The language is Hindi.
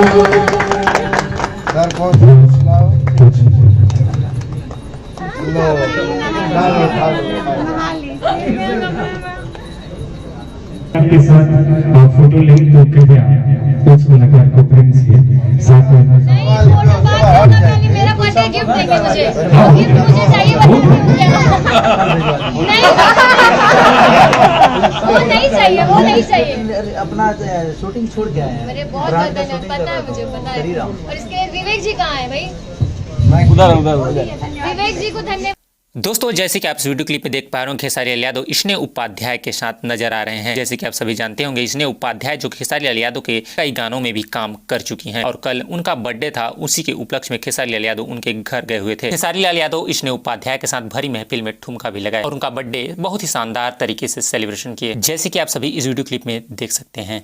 सर को सुनाओ। लो आपके साथ आप फोटो ले तो कृपया उस कलाकार को प्रेम से साथ में मेरा बर्थडे गिफ्ट देंगे मुझे, गिफ्ट मुझे चाहिए, वो नहीं चाहिए, वो नहीं चाहिए। अपना शूटिंग छूट गया है। मेरे बहुत धन्यवाद, पता है मुझे, पता है। और इसके विवेक जी कहाँ है भाई? विवेक जी को धन्यवाद। दोस्तों, जैसे कि आप इस वीडियो क्लिप में देख पा रहे हो, खेसारी लाल यादव इसने उपाध्याय के साथ नजर आ रहे हैं। जैसे कि आप सभी जानते होंगे, इसने उपाध्याय जो खेसारी लाल यादव के कई गानों में भी काम कर चुकी हैं और कल उनका बर्थडे था, उसी के उपलक्ष्य में खेसारी लाल यादव उनके घर गए हुए थे। खेसारी लाल यादव इसने उपाध्याय के साथ भरी महफिल में ठुमका भी लगाया और उनका बर्थडे बहुत ही शानदार तरीके से सेलिब्रेशन किए, जैसे कि आप सभी इस वीडियो क्लिप में देख सकते हैं।